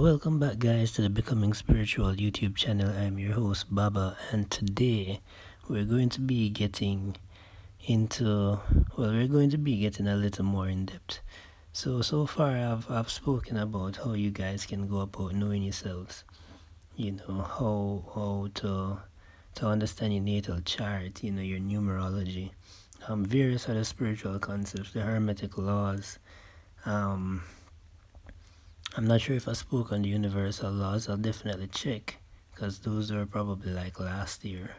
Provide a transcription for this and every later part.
welcome back guys to the Becoming Spiritual YouTube channel. I'm your host Baba, and today we're going to be getting a little more in depth. So far I've spoken about how you guys can go about knowing yourselves, how to understand your natal chart, your numerology, various other spiritual concepts, the hermetic laws. I'm not sure if I spoke on the universal laws. I'll definitely check, because those were probably like last year.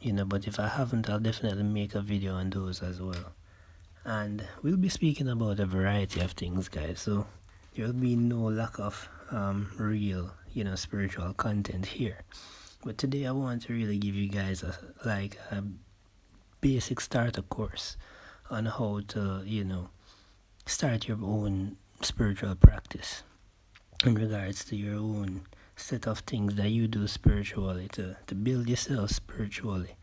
But if I haven't, I'll definitely make a video on those as well. And we'll be speaking about a variety of things, guys. So there'll be no lack of real, spiritual content here. But today I want to really give you guys a basic starter course on how to, start your own spiritual practice in regards to your own set of things that you do spiritually to build yourself spiritually,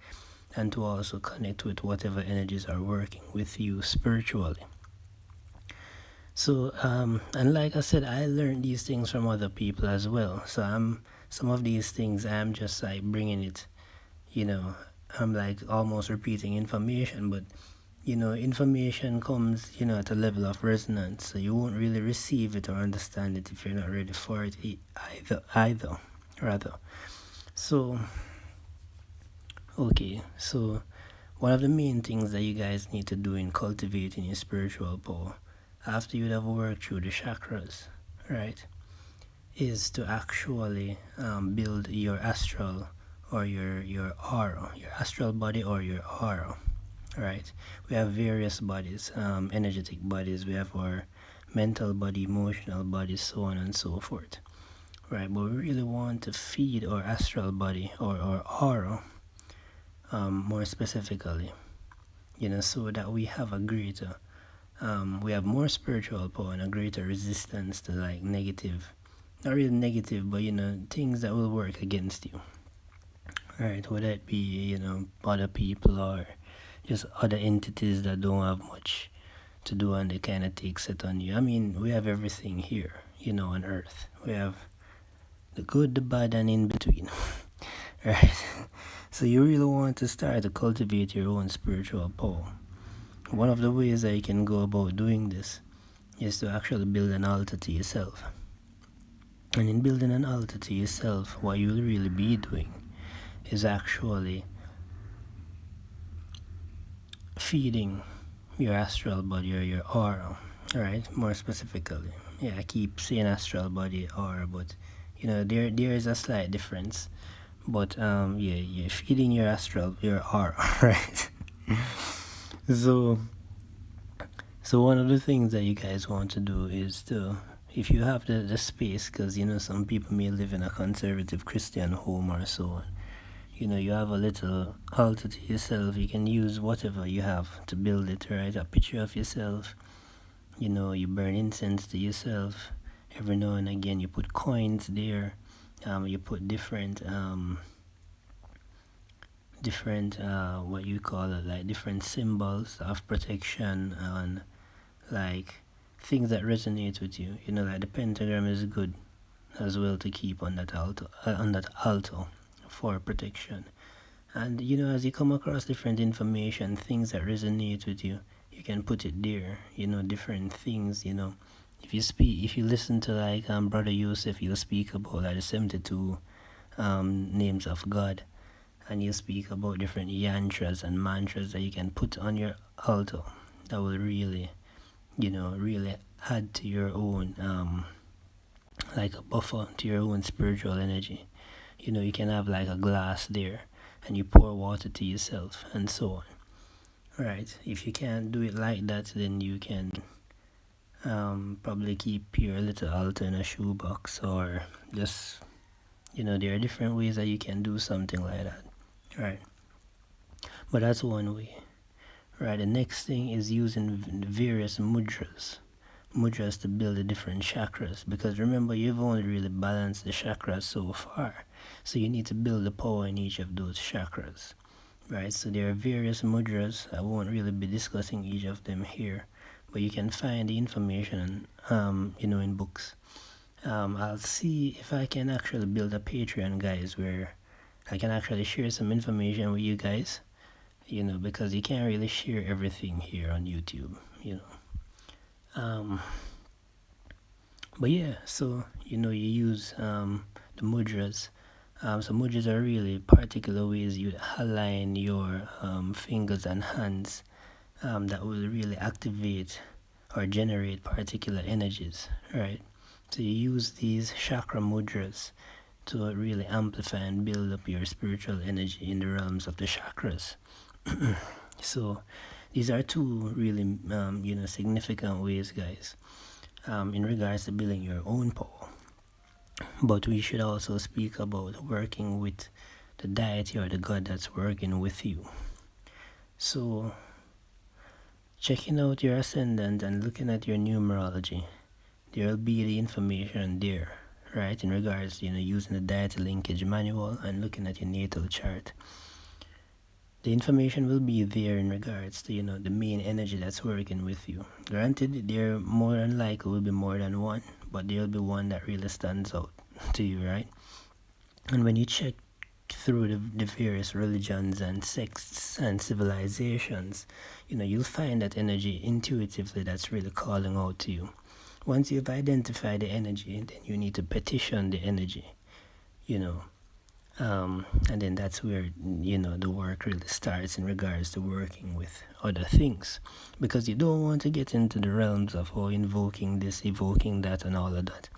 and to also connect with whatever energies are working with you spiritually. So and like I said, I learned these things from other people as well. So some of these things I'm just like bringing it, I'm like almost repeating information, but information comes, at a level of resonance, so you won't really receive it or understand it if you're not ready for it either, rather. So, okay, so one of the main things that you guys need to do in cultivating your spiritual power, after you have worked through the chakras, right, is to actually build your astral or your aura, your astral body or your aura. Right, we have various bodies, energetic bodies. We have our mental body, emotional body, so on and so forth. Right, but we really want to feed our astral body or our aura, more specifically, so that we have a greater, we have more spiritual power and a greater resistance to like negative, not really negative, but things that will work against you. Right, whether it be other people or just other entities that don't have much to do and they kind of take set on you. I mean, we have everything here, on earth. We have the good, the bad, and in between. Right? So you really want to start to cultivate your own spiritual power. One of the ways that you can go about doing this is to actually build an altar to yourself. And in building an altar to yourself, what you'll really be doing is actually feeding your astral body or your aura, right? More specifically, yeah, I keep saying astral body aura, but there is a slight difference. But yeah, you're feeding your aura, right? so one of the things that you guys want to do is to, if you have the space, because some people may live in a conservative Christian home or so on, you have a little altar to yourself. You can use whatever you have to build it, right? A picture of yourself. You burn incense to yourself. Every now and again, you put coins there. You put different what you call it, like different symbols of protection and like things that resonate with you. Like the pentagram is good as well to keep on that altar for protection. And as you come across different information, things that resonate with you, you can put it there. Different things. If you listen to like Brother Yusuf, he'll speak about like the 72 names of God, and he'll speak about different yantras and mantras that you can put on your altar that will really really add to your own like a buffer to your own spiritual energy. You can have like a glass there and you pour water to yourself and so on. Right, if you can't do it like that, then you can probably keep your little altar in a shoebox, or just there are different ways that you can do something like that. Right, but that's one way. Right, the next thing is using various mudras to build the different chakras, because remember, you've only really balanced the chakras so far, so you need to build the power in each of those chakras. Right, so there are various mudras. I won't really be discussing each of them here, but you can find the information in books, I'll see if I can actually build a Patreon, guys, where I can actually share some information with you guys, because you can't really share everything here on YouTube, but yeah, so you use the mudras. So mudras are really particular ways you align your fingers and hands that will really activate or generate particular energies, right? So you use these chakra mudras to really amplify and build up your spiritual energy in the realms of the chakras. So these are two really significant ways, guys, in regards to building your own power. But we should also speak about working with the deity or the God that's working with you. So checking out your ascendant and looking at your numerology, there will be the information there, right, in regards to using the deity linkage manual and looking at your natal chart. The information will be there in regards to the main energy that's working with you. Granted, there more than likely will be more than one, but there will be one that really stands out to you, right? And when you check through the various religions and sects and civilizations, you'll find that energy intuitively that's really calling out to you. Once you've identified the energy, then you need to petition the energy, and then that's where the work really starts in regards to working with other things, because you don't want to get into the realms of invoking this, evoking that, and all of that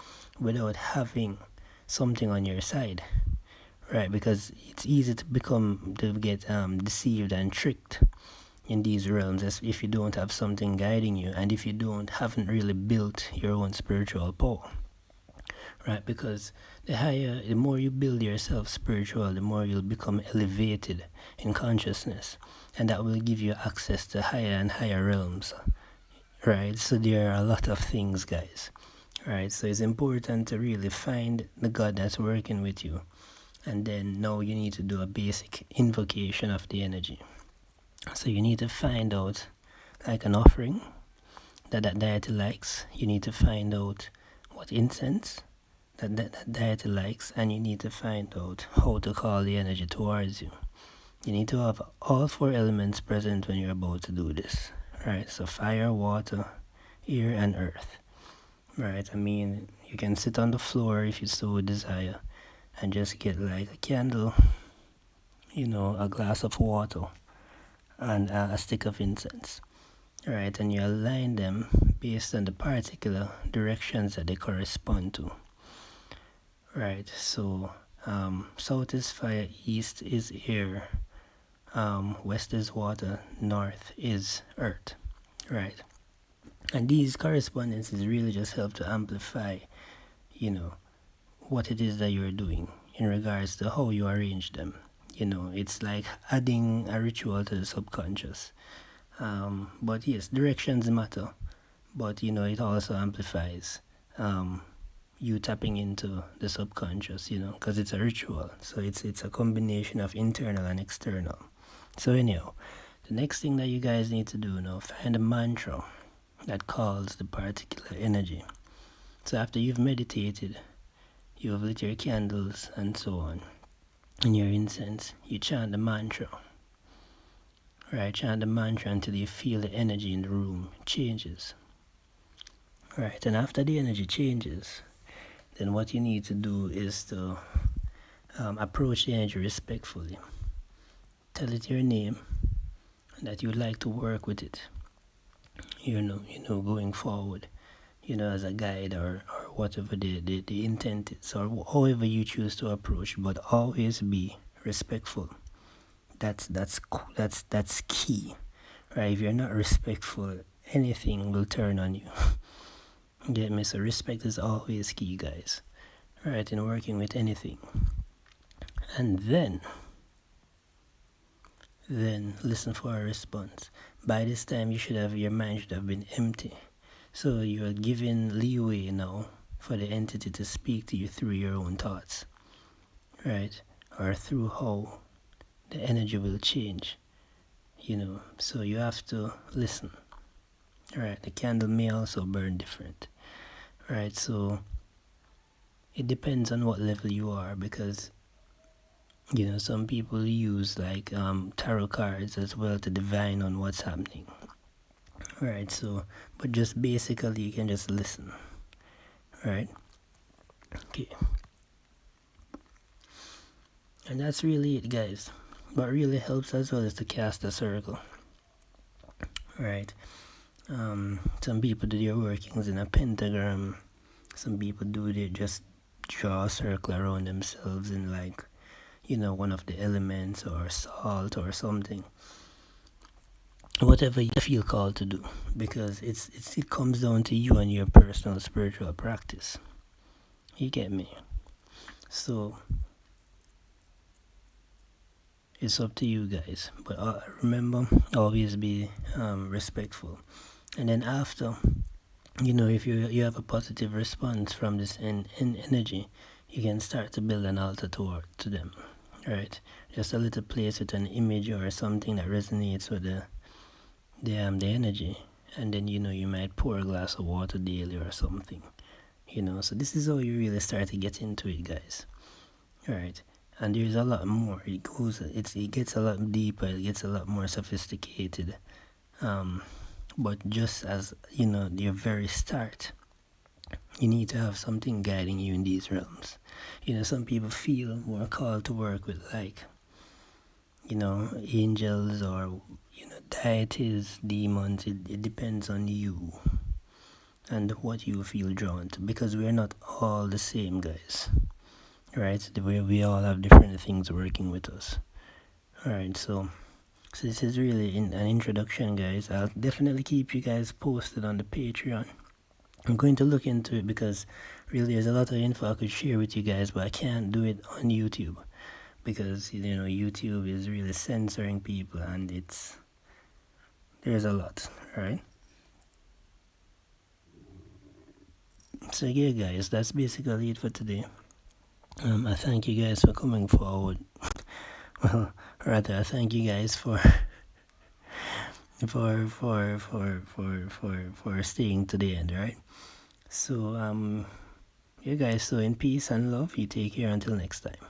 without having something on your side, right? Because it's easy to get deceived and tricked in these realms if you don't have something guiding you, and if you haven't really built your own spiritual power, right? Because the more you build yourself spiritual, the more you'll become elevated in consciousness, and that will give you access to higher and higher realms, right? So there are a lot of things, guys, right? So it's important to really find the God that's working with you, and then now you need to do a basic invocation of the energy. So you need to find out like an offering that deity likes. You need to find out what incense that deity likes, and you need to find out how to call the energy towards you. You need to have all four elements present when you're about to do this, right? So fire, water, air, and earth, right? I mean, you can sit on the floor if you so desire and just get like a candle, a glass of water, and a stick of incense, right? And you align them based on the particular directions that they correspond to, right? So south is fire, east is air, west is water, north is earth, right? And these correspondences really just help to amplify what it is that you're doing in regards to how you arrange them. It's like adding a ritual to the subconscious. But yes, directions matter, but it also amplifies you tapping into the subconscious, because it's a ritual. So it's a combination of internal and external. So anyhow, the next thing that you guys need to do now, find a mantra that calls the particular energy. So after you've meditated, you've lit your candles and so on, and your incense, you chant the mantra. Right, chant the mantra until you feel the energy in the room changes. Right, and after the energy changes, then what you need to do is to approach the energy respectfully. Tell it your name and that you would like to work with it. Going forward, as a guide or whatever the intent is, or however you choose to approach, but always be respectful. That's key, right? If you're not respectful, anything will turn on you. Get me? So respect is always key, guys, right, in working with anything. And then listen for a response. By this time your mind should have been empty, so you're given leeway now for the entity to speak to you through your own thoughts, right, or through how the energy will change, so you have to listen, right? The candle may also burn different, right? So it depends on what level you are, because you know some people use like tarot cards as well to divine on what's happening. Right, so but just basically you can just listen. Right. Okay. And that's really it, guys. What really helps as well is to cast a circle. Right. Some people do their workings in a pentagram. Some people do they just draw a circle around themselves in like, you know, one of the elements or salt or something. Whatever you feel called to do, because it comes down to you and your personal spiritual practice. You get me? So it's up to you guys. But remember, always be respectful. And then after, you know, if you have a positive response from this in energy, you can start to build an altar to them. Right? Just a little place with an image or something that resonates with the energy. And then, you know, you might pour a glass of water daily or something. You know, so this is how you really start to get into it, guys. Alright. And there's a lot more. It gets a lot deeper, it gets a lot more sophisticated. But just as, you know, your very start, you need to have something guiding you in these realms. You know, some people feel more called to work with like, you know, angels or, you know, deities, demons. It depends on you and what you feel drawn to, because we're not all the same, guys. Right? We all have different things working with us. Alright, so this is really an introduction, guys. I'll definitely keep you guys posted on the Patreon. I'm going to look into it because really there's a lot of info I could share with you guys, but I can't do it on YouTube because, you know, YouTube is really censoring people and there's a lot. Alright? So yeah, guys, that's basically it for today. I thank you guys for coming forward. Well, rather, I thank you guys for staying to the end, right? So yeah, guys. So in peace and love, you take care until next time.